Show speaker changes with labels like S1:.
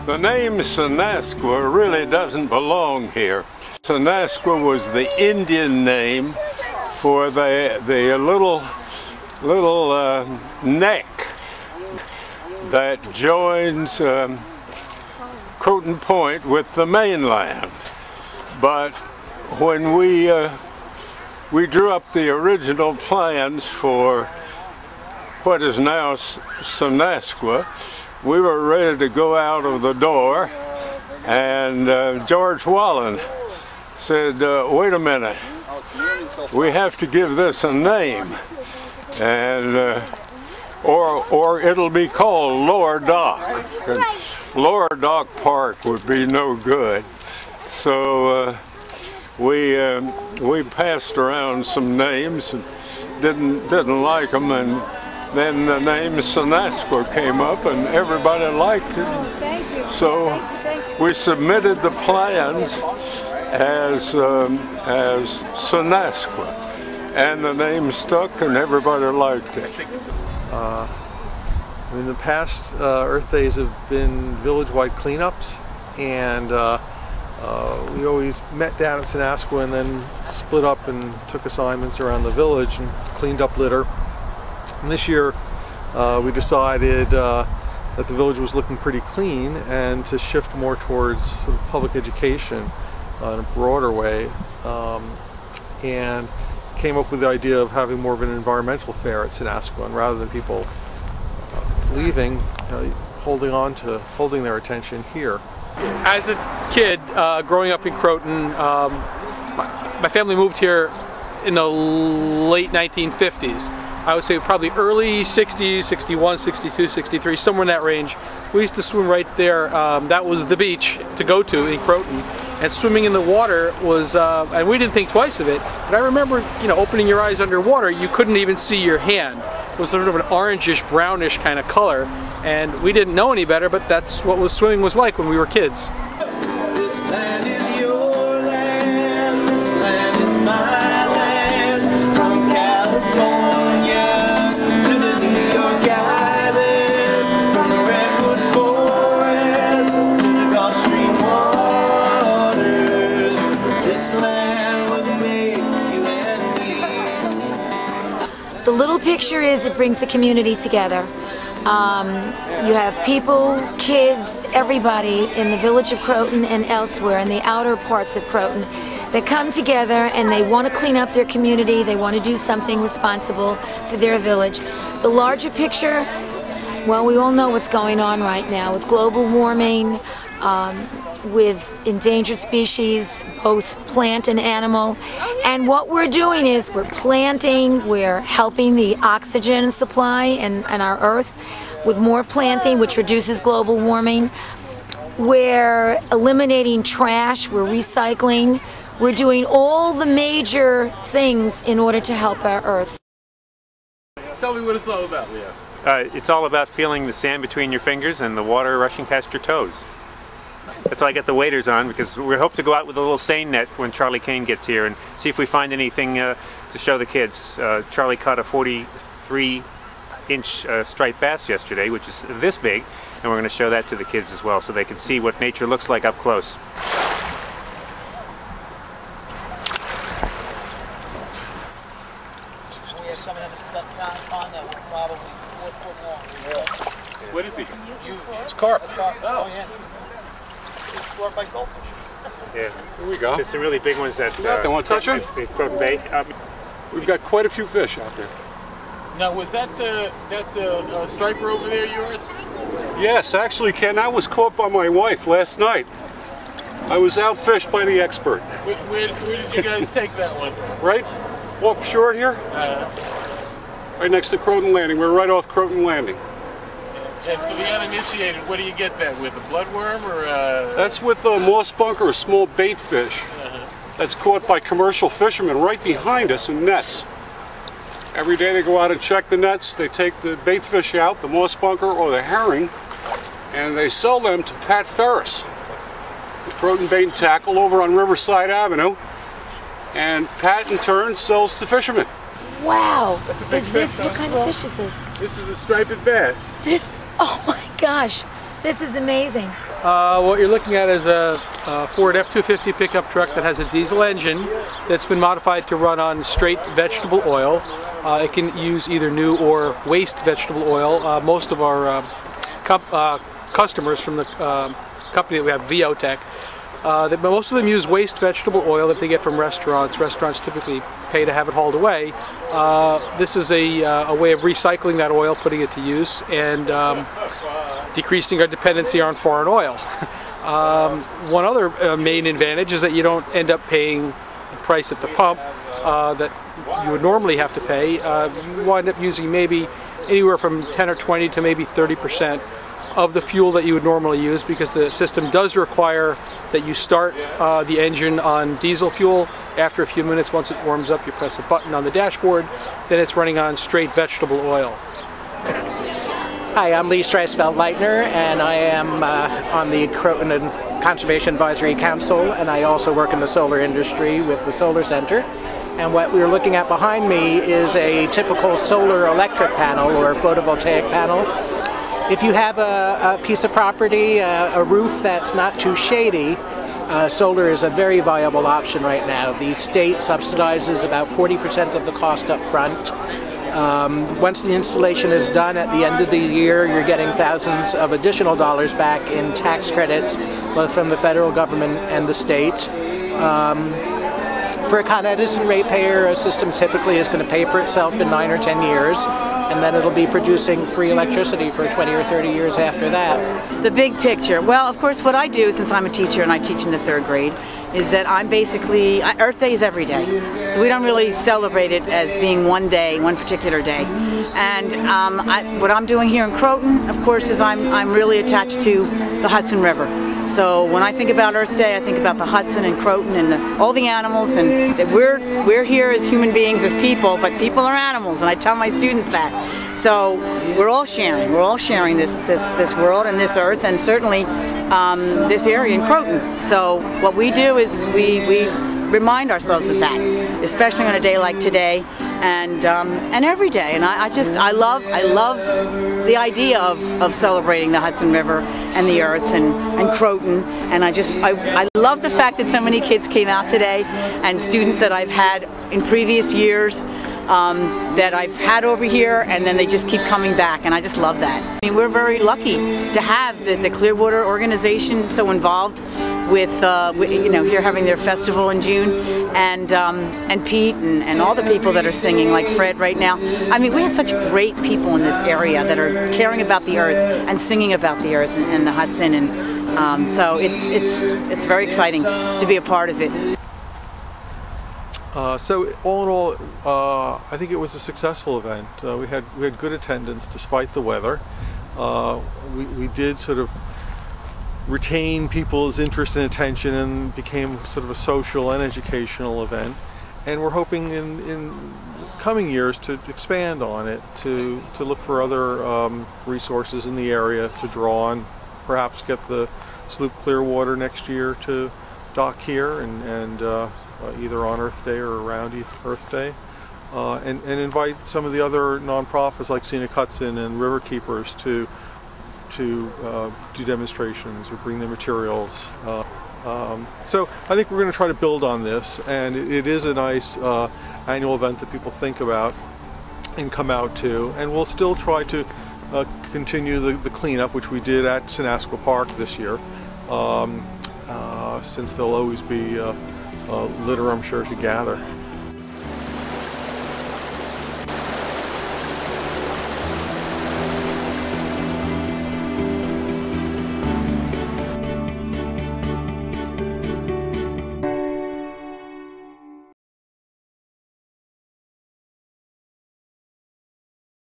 S1: The name Senasqua really doesn't belong here. Senasqua was the Indian name for the little neck that joins Croton Point with the mainland. But when we drew up the original plans for what is now Senasqua, we were ready to go out of the door, and George Wallen said, wait a minute, we have to give this a name, and or it'll be called Lower Dock. Lower Dock Park would be no good. So we passed around some names and didn't like them, and then the name Senasqua came up and everybody liked it. So we submitted the plans as Senasqua, and the name stuck and everybody liked it.
S2: In the past, Earth Days have been village-wide cleanups, and we always met down at Senasqua and then split up and took assignments around the village and cleaned up litter. And this year we decided that the village was looking pretty clean, and to shift more towards sort of public education in a broader way, and came up with the idea of having more of an environmental fair at Senasqua, and rather than people leaving, holding their attention here.
S3: As a kid, growing up in Croton, my family moved here in the late 1950s. I would say probably early 60s, 61, 62, 63, somewhere in that range. We used to swim right there. That was the beach to go to in Croton. And swimming in the water was, and we didn't think twice of it, but I remember, opening your eyes underwater, you couldn't even see your hand. It was sort of an orangish, brownish kind of color, and we didn't know any better, but that's what swimming was like when we were kids.
S4: This land is your land, this land is my land, from California to the New York Island, from the Redwood Forest to the Gulf Stream waters. This land was made for you and me.
S5: The little picture is it brings the community together. You have people, kids, everybody in the village of Croton and elsewhere in the outer parts of Croton that come together and they want to clean up their community, they want to do something responsible for their village. The larger picture, well, we all know what's going on right now with global warming, with endangered species, both plant and animal. And what we're doing is we're planting, we're helping the oxygen supply in our earth with more planting, which reduces global warming. We're eliminating trash, we're recycling, we're doing all the major things in order to help our earth.
S3: Tell me what it's all about, Leo.
S6: It's all about feeling the sand between your fingers and the water rushing past your toes. That's why I got the waders on, because we hope to go out with a little seine net when Charlie Kane gets here and see if we find anything to show the kids. Charlie caught a 43-inch striped bass yesterday, which is this big, and we're going to show that to the kids as well so they can see what nature looks like up close.
S3: What is he?
S2: It's carp.
S3: Oh, yeah.
S6: Yeah.
S2: Here we go.
S6: There's some really big ones that
S2: they want to touch them?
S6: in Croton Bay.
S2: We've got quite a few fish out there.
S3: Now, was that the striper over there yours?
S2: Yes, actually, Ken, that was caught by my wife last night. I was outfished by the expert.
S3: Where did you guys take that one?
S2: Right offshore here, right next to Croton Landing. We're right off Croton Landing.
S3: And for the uninitiated, what do you get that with? A bloodworm or
S2: That's with a moss bunker, a small bait fish. That's caught by commercial fishermen right behind us in nets. Every day they go out and check the nets. They take the bait fish out, the moss bunker or the herring, and they sell them to Pat Ferris, the Croton Bait and Tackle over on Riverside Avenue. And Pat in turn sells to fishermen.
S5: Wow!
S3: Is
S5: this, what kind of fish is this?
S3: This is a striped bass.
S5: Oh my gosh, this is amazing.
S3: What you're looking at is a Ford F-250 pickup truck that has a diesel engine that's been modified to run on straight vegetable oil. It can use either new or waste vegetable oil. Most of our customers from the company that we have, Viotech, most of them use waste vegetable oil that they get from restaurants. Restaurants typically pay to have it hauled away. This is a way of recycling that oil, putting it to use, and decreasing our dependency on foreign oil. One other main advantage is that you don't end up paying the price at the pump that you would normally have to pay. You wind up using maybe anywhere from 10 or 20 to maybe 30% of the fuel that you would normally use, because the system does require that you start the engine on diesel fuel. After a few minutes, once it warms up, you press a button on the dashboard, then it's running on straight vegetable oil.
S7: Hi, I'm Lee Streisfeld-Leitner, and I am on the Croton Conservation Advisory Council, and I also work in the solar industry with the Solar Center. And what we're looking at behind me is a typical solar electric panel or photovoltaic panel. If you have a piece of property, a roof that's not too shady, solar is a very viable option right now. The state subsidizes about 40% of the cost up front. Once the installation is done at the end of the year, you're getting thousands of additional dollars back in tax credits, both from the federal government and the state. For a Con Edison ratepayer, a system typically is going to pay for itself in 9 or 10 years, and then it'll be producing free electricity for 20 or 30 years after that.
S8: The big picture. Well, of course, what I do, since I'm a teacher and I teach in the 3rd grade, is that I'm basically, Earth Day is every day. So we don't really celebrate it as being one day, one particular day. And what I'm doing here in Croton, of course, is I'm really attached to the Hudson River. So when I think about Earth Day, I think about the Hudson and Croton and all the animals, and that we're here as human beings, as people, but people are animals, and I tell my students that. So we're all sharing this world and this earth, and certainly this area in Croton. So what we do is we remind ourselves of that, especially on a day like today, and every day. And I love the idea of celebrating the Hudson River and the earth and Croton. And I love the fact that so many kids came out today, and students that I've had in previous years that I've had over here, and then they just keep coming back, and I just love that. I mean, we're very lucky to have the Clearwater organization so involved with you know, here having their festival in June, and Pete and all the people that are singing, like Fred right now. I mean, we have such great people in this area that are caring about the earth and singing about the earth and the Hudson, and so it's very exciting to be a part of it.
S2: So all in all, I think it was a successful event. We had good attendance despite the weather. We did sort of retain people's interest and attention, and became sort of a social and educational event. And we're hoping in coming years to expand on it, to look for other resources in the area to draw on. Perhaps get the sloop Clearwater next year to dock here, and either on Earth Day or around Earth Day, and invite some of the other nonprofits like Scenic Hudson and River Keepers to do demonstrations or bring their materials. So I think we're going to try to build on this, and it is a nice annual event that people think about and come out to, and we'll still try to continue the cleanup, which we did at Senasqua Park this year, since there'll always be litter, I'm sure, to gather.